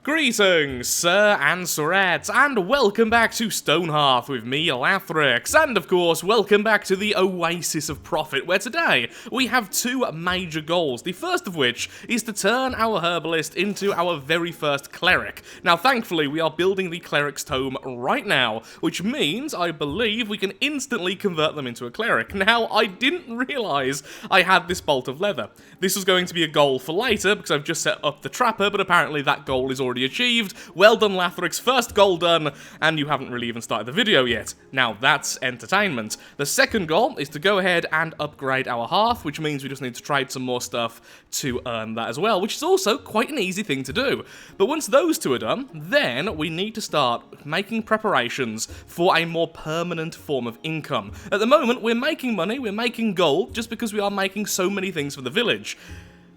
Greetings, sir and sirettes, and welcome back to Stonehearth with me, Lathrix, and of course, welcome back to the Oasis of Profit, where today we have two major goals, the first of which is to turn our herbalist into our very first cleric. Now, thankfully, we are building the cleric's tome right now, which means, I believe, we can instantly convert them into a cleric. Now, I didn't realise I had this bolt of leather. This was going to be a goal for later, because I've just set up the trapper, but apparently that goal is already achieved. Well done, Lathrix, first goal done, and you haven't really even started the video yet. Now that's entertainment. The second goal is to go ahead and upgrade our hearth, which means we just need to trade some more stuff to earn that as well, which is also quite an easy thing to do. But once those two are done, then we need to start making preparations for a more permanent form of income. At the moment, we're making money, we're making gold, just because we are making so many things for the village.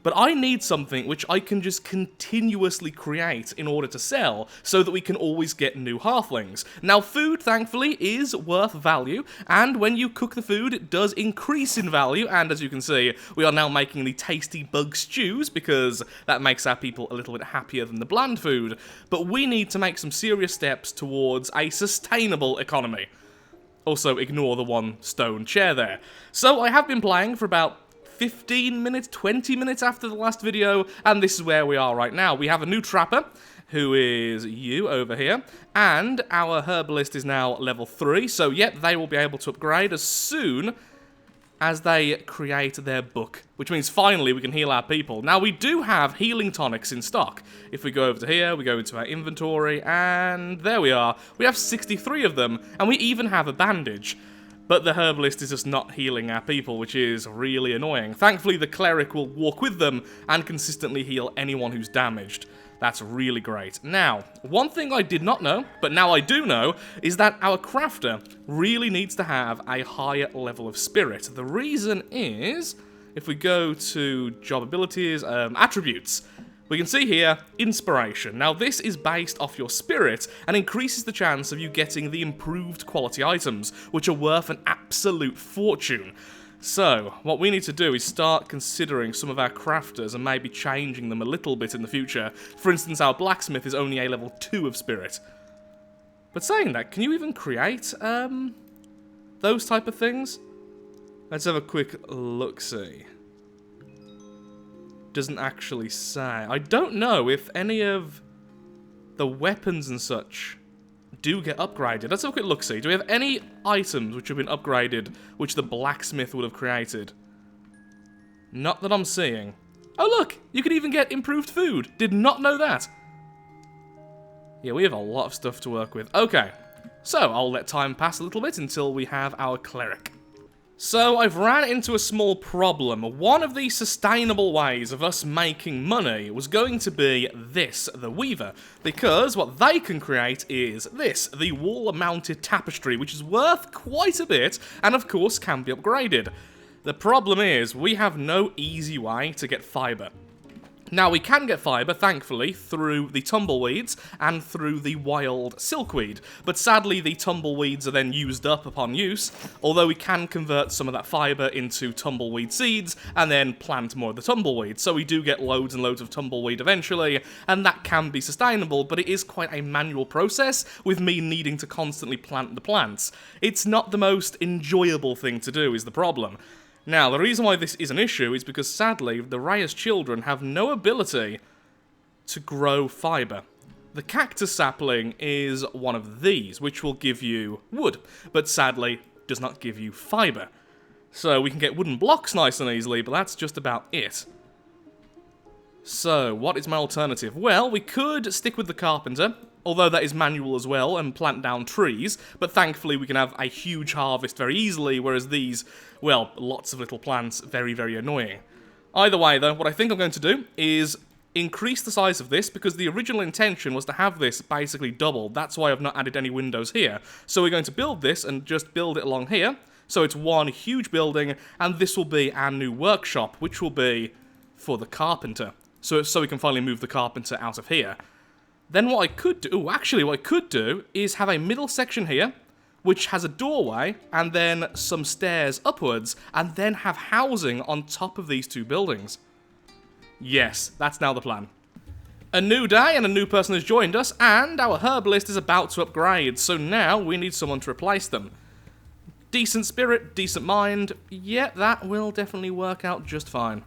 But I need something which I can just continuously create in order to sell, so that we can always get new halflings. Now, food, thankfully, is worth value, and when you cook the food, it does increase in value, and as you can see, we are now making the tasty bug stews, because that makes our people a little bit happier than the bland food. But we need to make some serious steps towards a sustainable economy. Also, ignore the one stone chair there. So, I have been playing for about 15 minutes, 20 minutes after the last video, and this is where we are right now. We have a new trapper, who is you over here, and our herbalist is now level 3, so yep, they will be able to upgrade as soon as they create their book, which means finally we can heal our people. Now, we do have healing tonics in stock. If we go over to here, we go into our inventory, and there we are. We have 63 of them, and we even have a bandage. But the herbalist is just not healing our people, which is really annoying. Thankfully, the cleric will walk with them and consistently heal anyone who's damaged. That's really great. Now, one thing I did not know, but now I do know, is that our crafter really needs to have a higher level of spirit. The reason is, if we go to job abilities, attributes, we can see here, inspiration. Now, this is based off your spirit and increases the chance of you getting the improved quality items, which are worth an absolute fortune. So, what we need to do is start considering some of our crafters and maybe changing them a little bit in the future. For instance, our blacksmith is only a level 2 of spirit. But saying that, can you even create, those type of things? Let's have a quick look-see. Doesn't actually say. I don't know if any of the weapons and such do get upgraded. Let's have a quick look-see. Do we have any items which have been upgraded which the blacksmith would have created? Not that I'm seeing. Oh look! You can even get improved food. Did not know that. Yeah, we have a lot of stuff to work with. Okay, so I'll let time pass a little bit until we have our cleric. So, I've ran into a small problem. One of the sustainable ways of us making money was going to be this, the Weaver, because what they can create is this, the wall-mounted tapestry, which is worth quite a bit, and of course can be upgraded. The problem is, we have no easy way to get fibre. Now, we can get fibre, thankfully, through the tumbleweeds and through the wild silkweed, but sadly the tumbleweeds are then used up upon use, although we can convert some of that fibre into tumbleweed seeds and then plant more of the tumbleweed, so we do get loads and loads of tumbleweed eventually, and that can be sustainable, but it is quite a manual process, with me needing to constantly plant the plants. It's not the most enjoyable thing to do, is the problem. Now, the reason why this is an issue is because, sadly, the Raya's children have no ability to grow fibre. The cactus sapling is one of these, which will give you wood, but sadly does not give you fibre. So we can get wooden blocks nice and easily, but that's just about it. So, what is my alternative? Well, we could stick with the carpenter, although that is manual as well, and plant down trees, but thankfully we can have a huge harvest very easily, whereas these, well, lots of little plants, very, very annoying. Either way, though, what I think I'm going to do is increase the size of this, because the original intention was to have this basically doubled. That's why I've not added any windows here. So we're going to build this and just build it along here, so it's one huge building, and this will be our new workshop, which will be for the carpenter. So we can finally move the carpenter out of here. Then what I could do, what I could do is have a middle section here, which has a doorway, and then some stairs upwards, and then have housing on top of these two buildings. Yes, that's now the plan. A new day and a new person has joined us, and our herbalist is about to upgrade, so now we need someone to replace them. Decent spirit, decent mind, yeah, that will definitely work out just fine.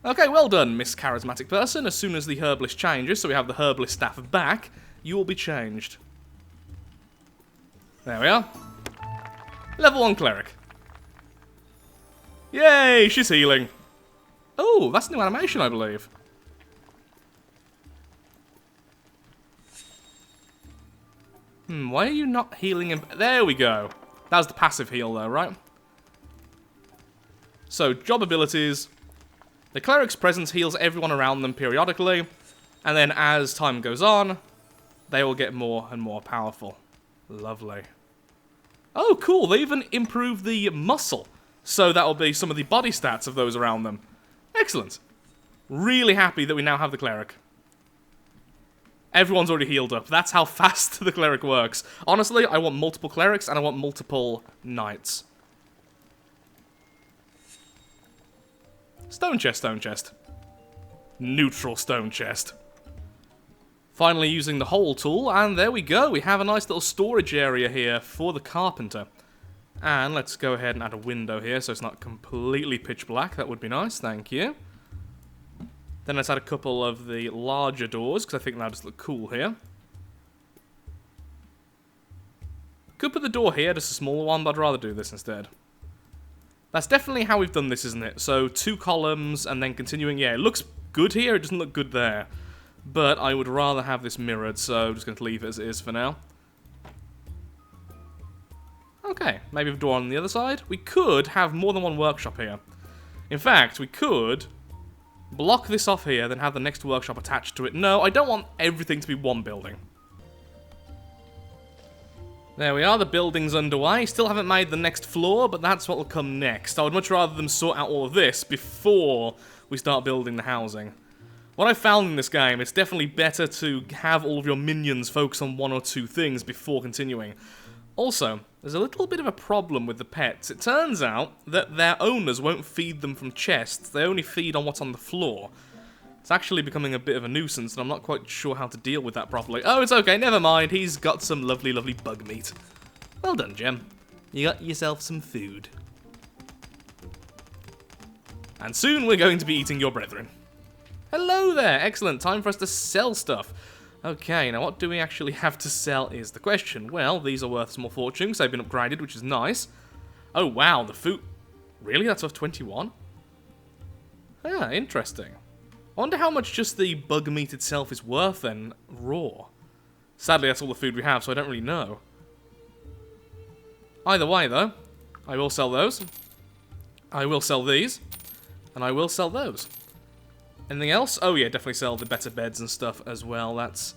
Okay, well done, Miss Charismatic Person. As soon as the herbalist changes, so we have the herbalist staff back, you will be changed. There we are. Level 1 Cleric. Yay, she's healing. Oh, that's a new animation, I believe. Why are you not healing him? There we go. That was the passive heal though, right? So, job abilities. The Cleric's presence heals everyone around them periodically, and then as time goes on, they will get more and more powerful. Lovely. Oh, cool, they even improved the muscle, so that will be some of the body stats of those around them. Excellent. Really happy that we now have the Cleric. Everyone's already healed up. That's how fast the Cleric works. Honestly, I want multiple Clerics and I want multiple Knights. Stone chest, stone chest. Neutral stone chest. Finally using the hole tool, and there we go. We have a nice little storage area here for the carpenter. And let's go ahead and add a window here so it's not completely pitch black. That would be nice, thank you. Then let's add a couple of the larger doors, because I think that'll just look cool here. Could put the door here, just a smaller one, but I'd rather do this instead. That's definitely how we've done this, isn't it? So 2 columns, and then continuing, yeah, it looks good here, it doesn't look good there. But I would rather have this mirrored, so I'm just going to leave it as it is for now. Okay, maybe a door on the other side. We could have more than one workshop here. In fact, we could block this off here, then have the next workshop attached to it. No, I don't want everything to be one building. There we are, the building's underway. Still haven't made the next floor, but that's what will come next. I would much rather them sort out all of this before we start building the housing. What I found in this game, it's definitely better to have all of your minions focus on 1 or 2 things before continuing. Also, there's a little bit of a problem with the pets. It turns out that their owners won't feed them from chests, they only feed on what's on the floor. It's actually becoming a bit of a nuisance, and I'm not quite sure how to deal with that properly. Oh, it's okay, never mind, he's got some lovely, lovely bug meat. Well done, Gem. You got yourself some food. And soon we're going to be eating your brethren. Hello there, excellent, time for us to sell stuff. Okay, now what do we actually have to sell is the question. Well, these are worth small fortunes, they've been upgraded, which is nice. Oh wow, the food... Really? That's worth 21? Ah, interesting. I wonder how much just the bug meat itself is worth then, raw. Sadly, that's all the food we have, so I don't really know. Either way, though, I will sell those. I will sell these. And I will sell those. Anything else? Oh yeah, definitely sell the better beds and stuff as well. That's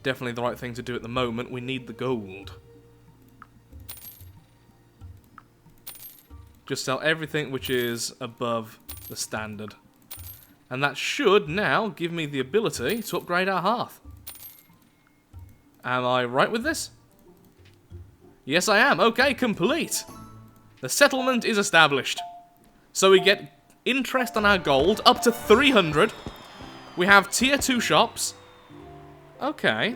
definitely the right thing to do at the moment. We need the gold. Just sell everything which is above the standard. And that should now give me the ability to upgrade our hearth. Am I right with this? Yes, I am. Okay, complete. The settlement is established. So we get interest on our gold, up to 300. We have tier 2 shops. Okay.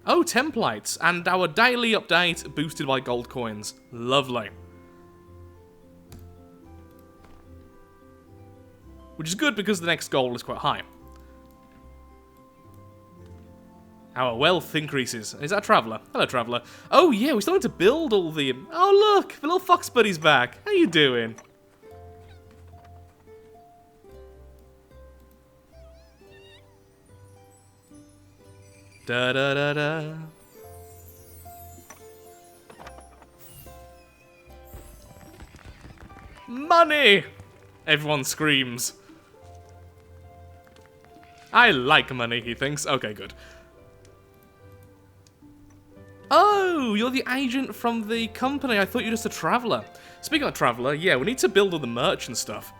Oh, templates. And our daily update boosted by gold coins. Lovely. Which is good because the next goal is quite high. Our wealth increases. Is that a traveller? Hello, traveller. Oh yeah, we're starting to build all the... Oh look, the little fox buddy's back. How you doing? Da da da da. Money! Everyone screams. I like money, he thinks. Okay, good. Oh, you're the agent from the company. I thought you were just a traveller. Speaking of traveller, yeah, we need to build all the merch and stuff.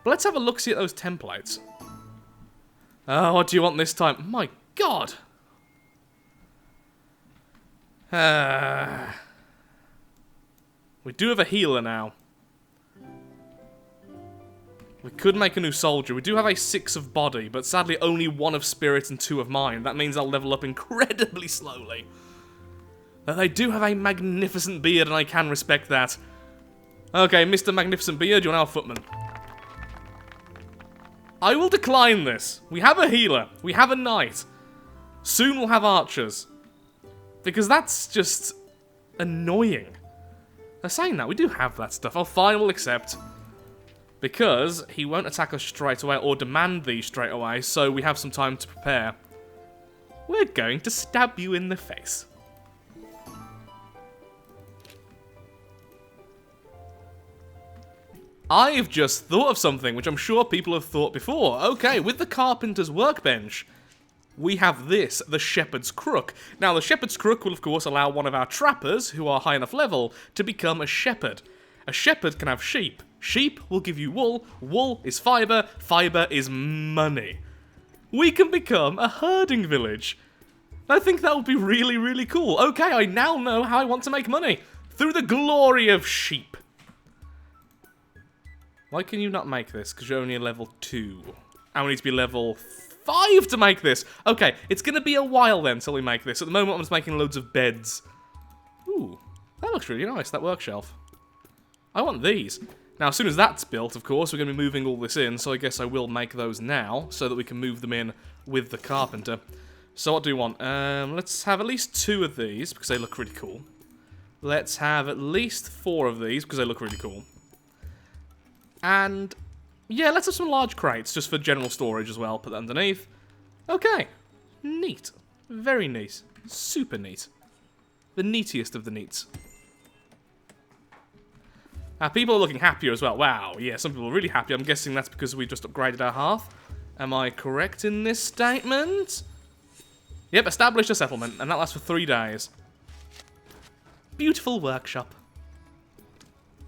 But let's have a look-see at those templates. Oh, what do you want this time? My God! We do have a healer now. We could make a new soldier. We do have a 6 of body, but sadly only 1 of spirit and 2 of mind. That means I'll level up incredibly slowly. Though they do have a magnificent beard, and I can respect that. Okay, Mr. Magnificent Beard, you're now a footman. I will decline this. We have a healer. We have a knight. Soon we'll have archers. Because that's just annoying. They're saying that. We do have that stuff. Oh, fine, we'll accept. Because he won't attack us straight away or demand these straight away, so we have some time to prepare. We're going to stab you in the face. I've just thought of something, which I'm sure people have thought before. Okay, with the carpenter's workbench, we have this, the shepherd's crook. Now, the shepherd's crook will, of course, allow one of our trappers, who are high enough level, to become a shepherd. A shepherd can have sheep. Sheep will give you wool. Wool is fibre. Fibre is money. We can become a herding village. I think that would be really, really cool. Okay, I now know how I want to make money. Through the glory of sheep. Why can you not make this? Because you're only a level 2. And we need to be level 5 to make this. Okay, it's going to be a while then until we make this. At the moment, I'm just making loads of beds. Ooh, that looks really nice, that work shelf. I want these. Now, as soon as that's built, of course, we're going to be moving all this in, so I guess I will make those now, so that we can move them in with the carpenter. So what do we want? Let's have at least 2 of these, because they look really cool. Let's have at least 4 of these, because they look really cool. And, yeah, let's have some large crates, just for general storage as well. Put that underneath. Okay. Neat. Very neat. Super neat. The neatiest of the neats. People are looking happier as well. Wow, yeah, some people are really happy. I'm guessing that's because we just upgraded our hearth. Am I correct in this statement? Yep, established a settlement, and that lasts for 3 days. Beautiful workshop.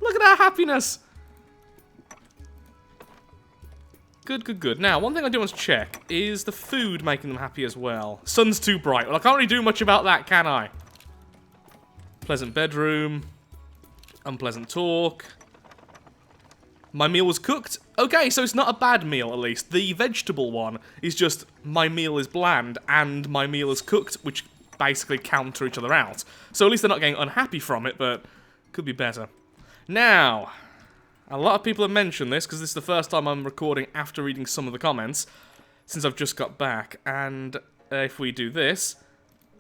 Look at our happiness! Good, good, good. Now, one thing I do want to check is the food making them happy as well. Sun's too bright. Well, I can't really do much about that, can I? Pleasant bedroom. Unpleasant talk. My meal was cooked. Okay, so it's not a bad meal, at least. The vegetable one is just, my meal is bland, and my meal is cooked, which basically counter each other out. So at least they're not getting unhappy from it, but could be better. Now, a lot of people have mentioned this, because this is the first time I'm recording after reading some of the comments, since I've just got back, and if we do this,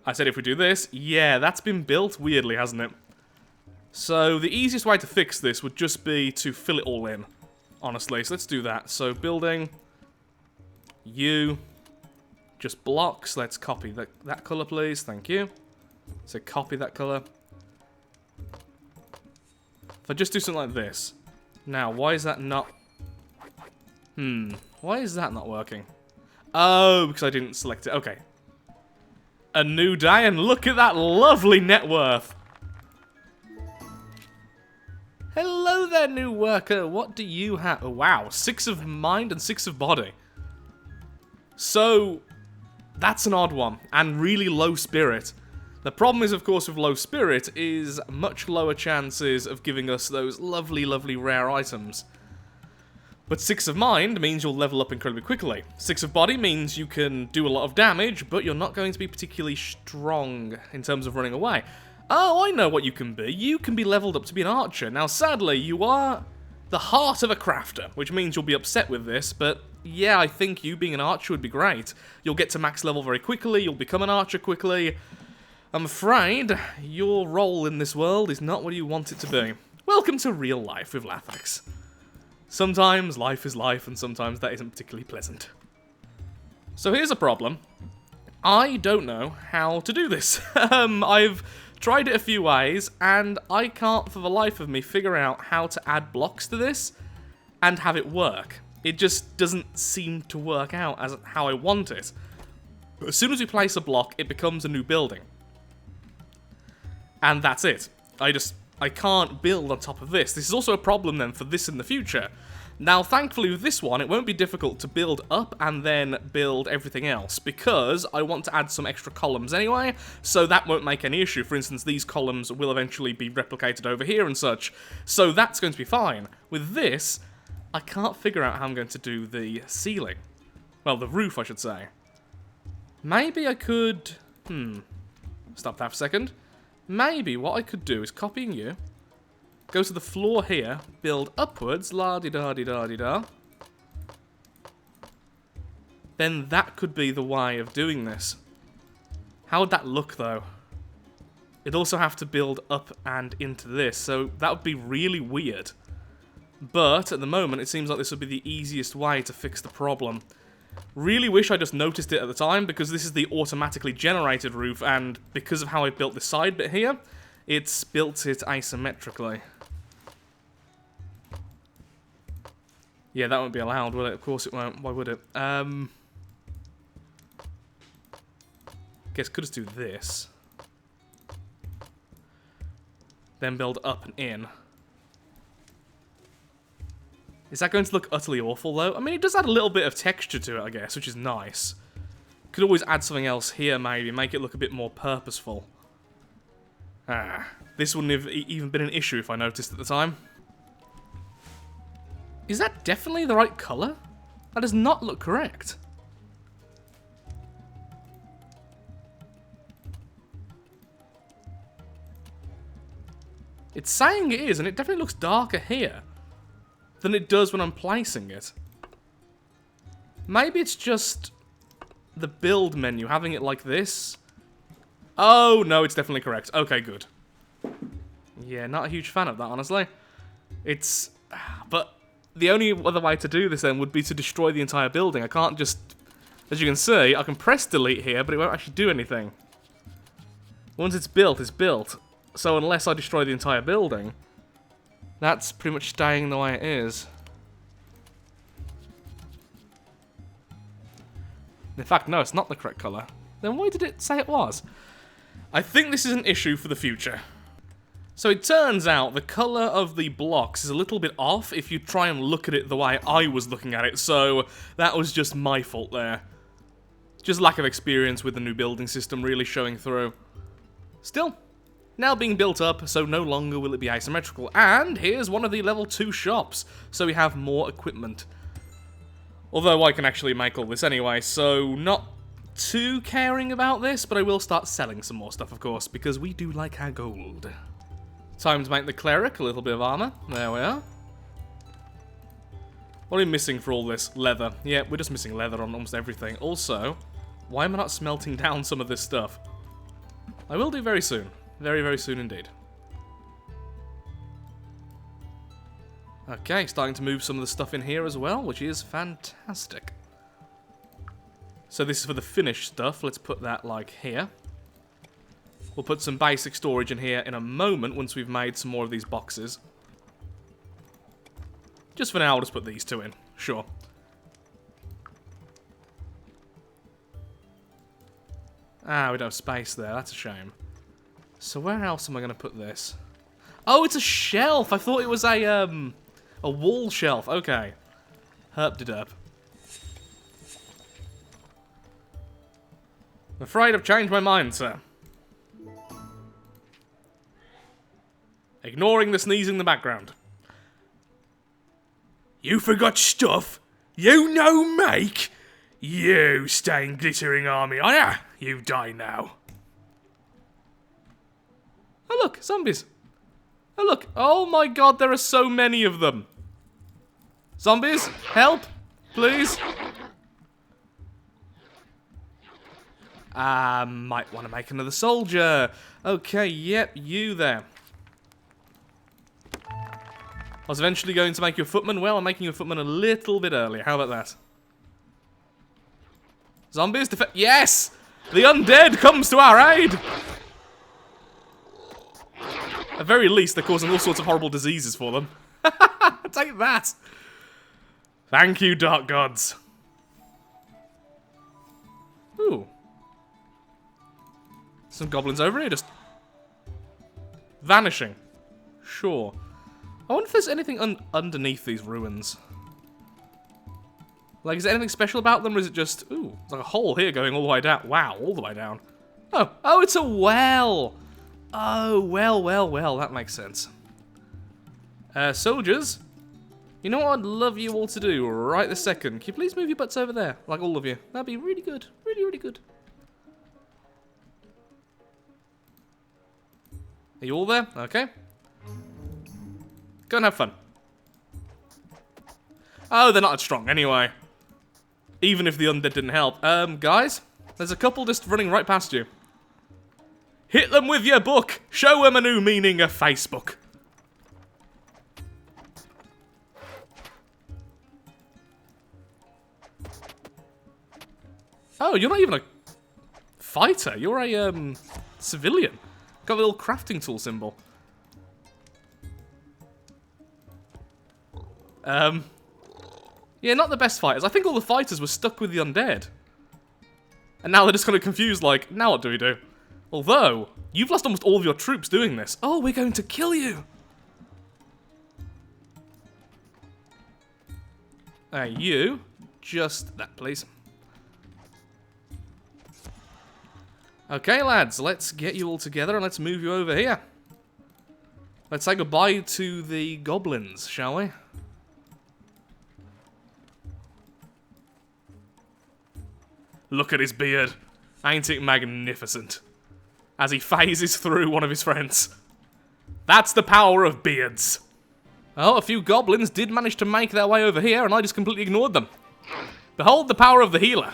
I said if we do this, yeah, that's been built weirdly, hasn't it? So the easiest way to fix this would just be to fill it all in, honestly. So let's do that. So building, just blocks. Let's copy that colour, please. Thank you. So copy that colour. If I just do something like this. Now, why is that not... Why is that not working? Oh, because I didn't select it. Okay. A new day, and look at that lovely net worth. Hello there, new worker. What do you have? Oh, wow, 6 of mind and 6 of body. So, that's an odd one, and really low spirit. The problem is, of course, with low spirit, is much lower chances of giving us those lovely, lovely rare items. But 6 of mind means you'll level up incredibly quickly. 6 of body means you can do a lot of damage, but you're not going to be particularly strong in terms of running away. Oh, I know what you can be. You can be leveled up to be an archer. Now, sadly, you are the heart of a crafter, which means you'll be upset with this, but yeah, I think you being an archer would be great. You'll get to max level very quickly, you'll become an archer quickly. I'm afraid your role in this world is not what you want it to be. Welcome to real life with Lathax. Sometimes life is life, and sometimes that isn't particularly pleasant. So here's a problem. I don't know how to do this. I've tried it a few ways, and I can't for the life of me figure out how to add blocks to this and have it work. It just doesn't seem to work out as how I want it. As soon as we place a block, it becomes a new building. And that's it. I can't build on top of this. This is also a problem then for this in the future. Now, thankfully with this one, it won't be difficult to build up and then build everything else, because I want to add some extra columns anyway, so that won't make any issue. For instance, these columns will eventually be replicated over here and such, so that's going to be fine. With this, I can't figure out how I'm going to do the ceiling. Well, the roof, I should say. Maybe I could... Stop that for a second. Maybe what I could do is copying you, go to the floor here, build upwards, la-di-da-di-da-di-da. Then that could be the way of doing this. How would that look, though? It'd also have to build up and into this, so that would be really weird. But, at the moment, it seems like this would be the easiest way to fix the problem. Really wish I just noticed it at the time, because this is the automatically generated roof, and because of how I built the side bit here, it's built it asymmetrically. Yeah, that won't be allowed, will it? Of course it won't. Why would it? Guess could just do this. Then build up and in. Is that going to look utterly awful, though? I mean, it does add a little bit of texture to it, I guess, which is nice. Could always add something else here, maybe, make it look a bit more purposeful. This wouldn't have even been an issue if I noticed at the time. Is that definitely the right colour? That does not look correct. It's saying it is, and it definitely looks darker here than it does when I'm placing it. Maybe it's just the build menu, having it like this. Oh, no, it's definitely correct. Okay, good. Yeah, not a huge fan of that, honestly. It's... But the only other way to do this, then, would be to destroy the entire building. I can't just... As you can see, I can press delete here, but it won't actually do anything. Once it's built, it's built. So unless I destroy the entire building, that's pretty much staying the way it is. In fact, no, it's not the correct colour. Then why did it say it was? I think this is an issue for the future. So it turns out the colour of the blocks is a little bit off if you try and look at it the way I was looking at it, so that was just my fault there. Just lack of experience with the new building system really showing through. Still, now being built up, so no longer will it be asymmetrical. And here's one of the level 2 shops, so we have more equipment. Although I can actually make all this anyway, so not too caring about this, but I will start selling some more stuff, of course, because we do like our gold. Time to make the Cleric, a little bit of armor. There we are. What are we missing for all this? Leather. Yeah, we're just missing leather on almost everything. Also, why am I not smelting down some of this stuff? I will do very soon. Very, very soon indeed. Okay, starting to move some of the stuff in here as well, which is fantastic. So this is for the finished stuff. Let's put that, like, here. We'll put some basic storage in here in a moment once we've made some more of these boxes. Just for now, I'll just put these two in. Sure. Ah, we don't have space there. That's a shame. So where else am I going to put this? Oh, it's a shelf! I thought it was a wall shelf. Okay. Herp-de-derp. I'm afraid I've changed my mind, sir. Ignoring the sneeze in the background. You forgot stuff you no make? You stained glittering army on ya! You die now. Oh look, zombies. Oh look, oh my god, there are so many of them. Zombies, help, please. Might want to make another soldier. Okay, yep, you there. I was eventually going to make you a footman. Well, I'm making you a footman a little bit earlier. How about that? Zombies, yes! The undead comes to our aid! At very least, they're causing all sorts of horrible diseases for them. Take that! Thank you, dark gods. Ooh. Some goblins over here just vanishing. Sure. I wonder if there's anything underneath these ruins. Like, is there anything special about them, or is it just... Ooh, there's like a hole here going all the way down. Wow, all the way down. Oh, it's a well! Oh, well, that makes sense. Soldiers, You know what I'd love you all to do right this second? Can you please move your butts over there? Like all of you. That'd be really good. Really, really good. Are you all there? Okay. Go and have fun. Oh, they're not as strong anyway. Even if the undead didn't help. Guys, there's a couple just running right past you. Hit them with your book. Show them a new meaning of Facebook. Oh, you're not even a fighter. You're a, civilian. Got a little crafting tool symbol. Yeah, not the best fighters. I think all the fighters were stuck with the undead. And now they're just kind of confused, like, now what do we do? Although, you've lost almost all of your troops doing this. Oh, we're going to kill you! You, just that, please. Okay, lads, let's get you all together and let's move you over here. Let's say goodbye to the goblins, shall we? Look at his beard. Ain't it magnificent? As he phases through one of his friends. That's the power of beards. Oh, a few goblins did manage to make their way over here, and I just completely ignored them. Behold the power of the healer.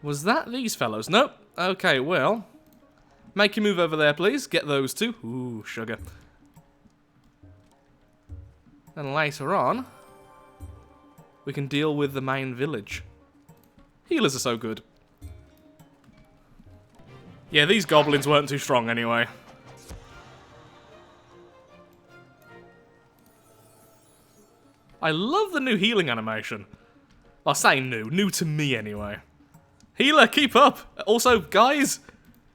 Was that these fellows? Nope. Okay, well. Make you move over there, please. Get those two. Ooh, sugar. And later on, we can deal with the main village. Healers are so good. Yeah, these goblins weren't too strong anyway. I love the new healing animation. I'll say new to me anyway. Healer, keep up! Also, guys,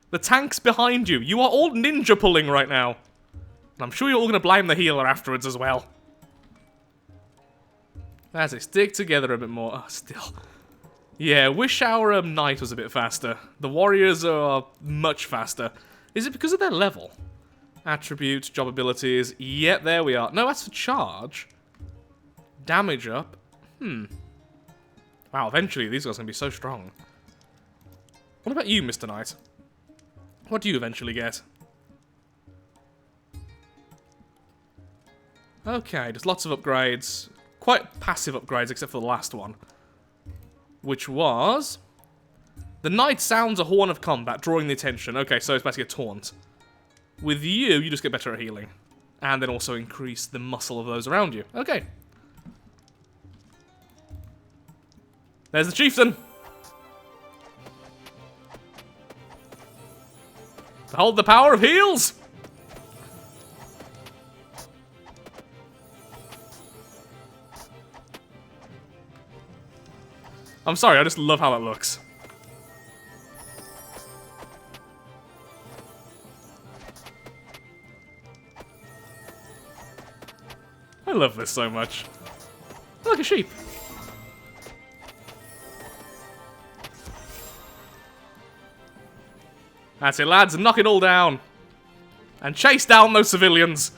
the tank's behind you. You are all ninja pulling right now. And I'm sure you're all going to blame the healer afterwards as well. That's it. Stick together a bit more. Oh, still. Yeah, wish our knight was a bit faster. The warriors are much faster. Is it because of their level? Attributes, job abilities. Yep, there we are. No, that's for charge. Damage up. Wow, eventually these guys are going to be so strong. What about you, Mr. Knight? What do you eventually get? Okay, just lots of upgrades. Quite passive upgrades, except for the last one. Which was... The knight sounds a horn of combat, drawing the attention. Okay, so it's basically a taunt. With you, you just get better at healing. And then also increase the muscle of those around you. Okay. There's the chieftain! Behold the power of heals! I'm sorry, I just love how that looks. I love this so much. I like a sheep. That's it, lads. Knock it all down. And chase down those civilians.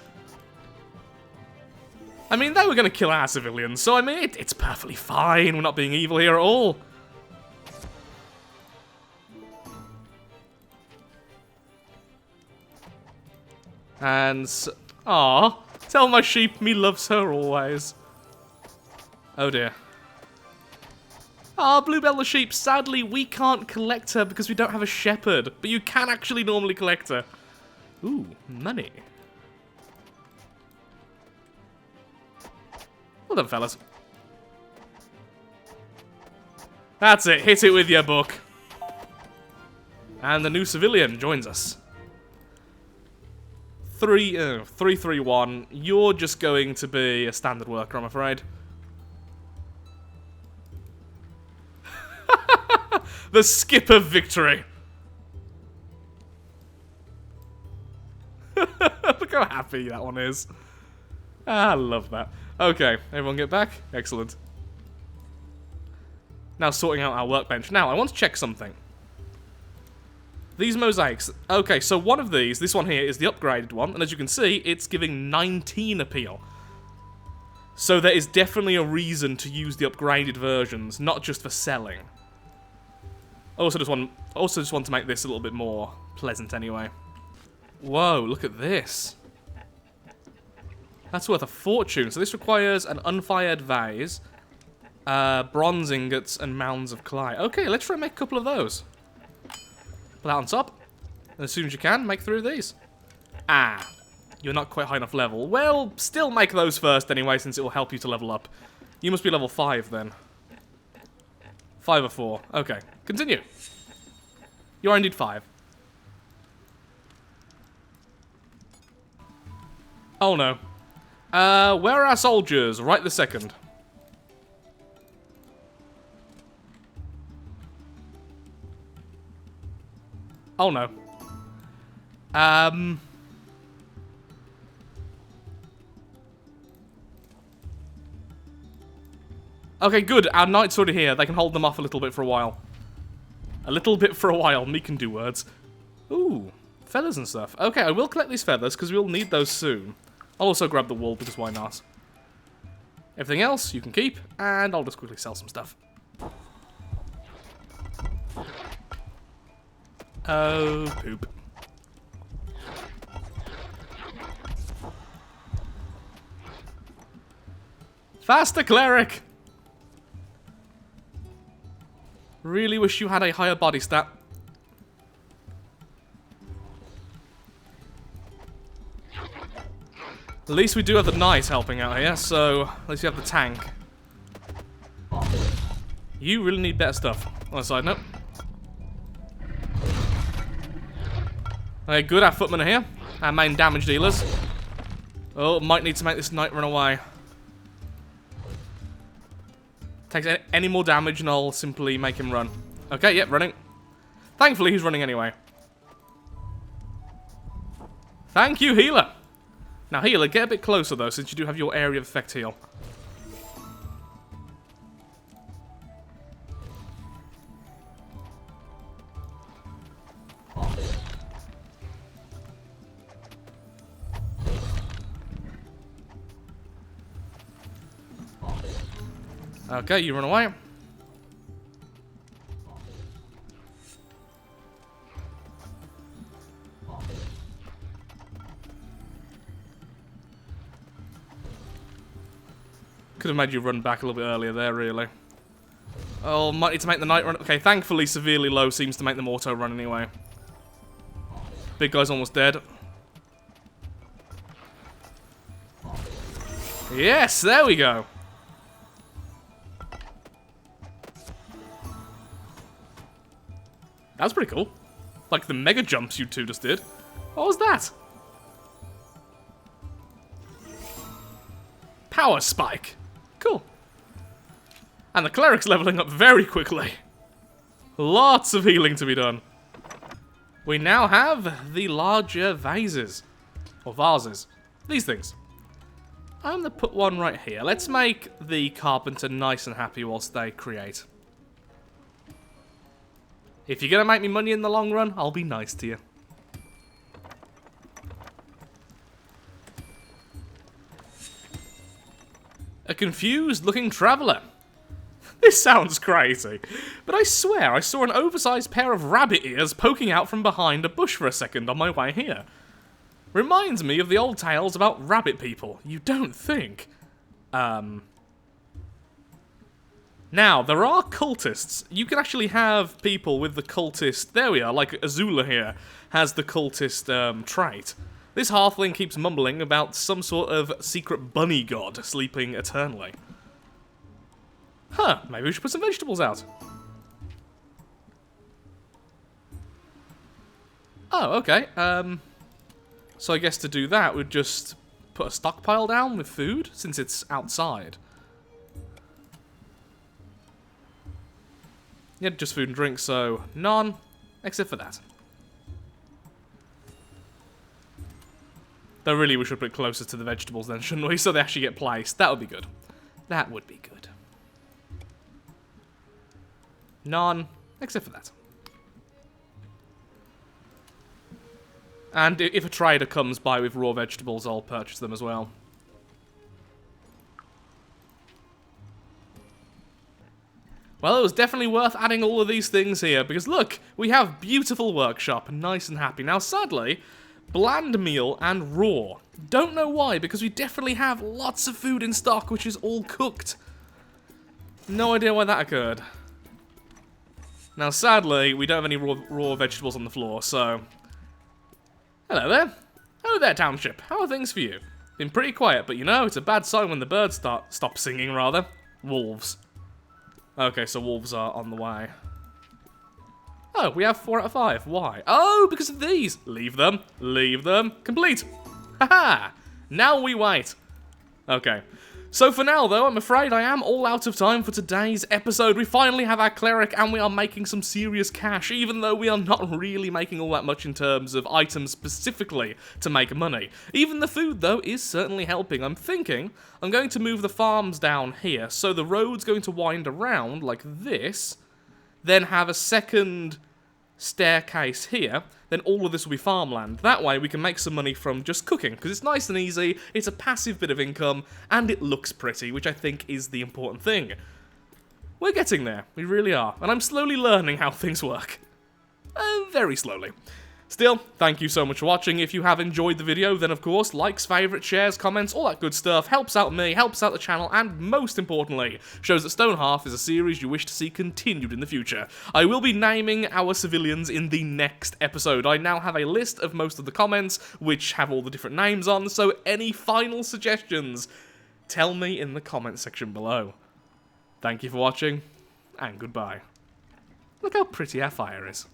I mean, they were going to kill our civilians, so I mean, it's perfectly fine. We're not being evil here at all. And, aw, tell my sheep me loves her always. Oh dear. Ah, Bluebell the sheep, sadly we can't collect her because we don't have a shepherd, but you can actually normally collect her. Ooh, money. Well done, fellas. That's it, hit it with your book. And the new civilian joins us. 331. You're just going to be a standard worker, I'm afraid. The skip of victory. Look how happy that one is. I love that. Okay, everyone get back? Excellent. Now sorting out our workbench. Now, I want to check something. These mosaics. Okay, so one of these, this one here, is the upgraded one. And as you can see, it's giving 19 appeal. So there is definitely a reason to use the upgraded versions, not just for selling. Also just want to make this a little bit more pleasant anyway. Whoa, look at this. That's worth a fortune. So this requires an unfired vase, bronze ingots, and mounds of clay. Okay, let's try and make a couple of those. Put that on top. And as soon as you can, make 3 of these. Ah, you're not quite high enough level. Well, still make those first anyway, since it will help you to level up. You must be level 5 then. 5 or 4. Okay, continue. You are indeed 5. Oh no. Where are our soldiers? Right this second. Oh no. Okay, good. Our knights already here. They can hold them off a little bit for a while. A little bit for a while. Me can do words. Ooh, feathers and stuff. Okay, I will collect these feathers because we'll need those soon. I'll also grab the wool because why not? Everything else you can keep, and I'll just quickly sell some stuff. Oh, poop. Faster, Cleric! Really wish you had a higher body stat. At least we do have the knight helping out here, so at least we have the tank. You really need better stuff. On a side note. Okay, good, our footmen are here. Our main damage dealers. Oh, might need to make this knight run away. Takes any more damage and I'll simply make him run. Okay, yep, running. Thankfully, he's running anyway. Thank you, healer. Now, healer, get a bit closer, though, since you do have your area of effect heal. Okay, you run away. Could have made you run back a little bit earlier there, really. Oh, might need to make the knight run. Okay, thankfully, severely low seems to make them auto run anyway. Big guy's almost dead. Yes, there we go. That was pretty cool. Like the mega jumps you two just did. What was that? Power spike. Cool. And the cleric's leveling up very quickly. Lots of healing to be done. We now have the larger vases. Or vases. These things. I'm going to put one right here. Let's make the carpenter nice and happy whilst they create. If you're going to make me money in the long run, I'll be nice to you. A confused looking traveller. This sounds crazy, but I swear I saw an oversized pair of rabbit ears poking out from behind a bush for a second on my way here. Reminds me of the old tales about rabbit people, you don't think? Now, there are cultists. You can actually have people with the cultist... There we are, like Azula here has the cultist trait. This halfling keeps mumbling about some sort of secret bunny god sleeping eternally. Huh, maybe we should put some vegetables out. Oh, okay. So I guess to do that, we'd just put a stockpile down with food, since it's outside. Yeah, just food and drink, so none, except for that. Though really we should put it closer to the vegetables then, shouldn't we? So they actually get placed. That would be good. That would be good. None, except for that. And if a trader comes by with raw vegetables, I'll purchase them as well. Well, it was definitely worth adding all of these things here, because look, we have beautiful workshop, nice and happy. Now, sadly, bland meal and raw. Don't know why, because we definitely have lots of food in stock, which is all cooked. No idea why that occurred. Now, sadly, we don't have any raw vegetables on the floor, so... Hello there. Hello there, township. How are things for you? Been pretty quiet, but you know, it's a bad sign when the birds stop singing, rather. Wolves. Okay, so wolves are on the way. Oh, we have 4 out of 5. Why? Oh, because of these. Leave them. Leave them. Complete. Haha. Now we wait. Okay. So for now, though, I'm afraid I am all out of time for today's episode. We finally have our cleric, and we are making some serious cash, even though we are not really making all that much in terms of items specifically to make money. Even the food, though, is certainly helping. I'm thinking I'm going to move the farms down here, so the road's going to wind around like this, then have a second staircase here, then all of this will be farmland. That way we can make some money from just cooking, because it's nice and easy, it's a passive bit of income, and it looks pretty, which I think is the important thing. We're getting there, we really are, and I'm slowly learning how things work. Very slowly. Still, thank you so much for watching. If you have enjoyed the video, then of course, likes, favourites, shares, comments, all that good stuff helps out me, helps out the channel, and most importantly, shows that Stonehearth is a series you wish to see continued in the future. I will be naming our civilians in the next episode. I now have a list of most of the comments, which have all the different names on, so any final suggestions, tell me in the comment section below. Thank you for watching, and goodbye. Look how pretty our fire is.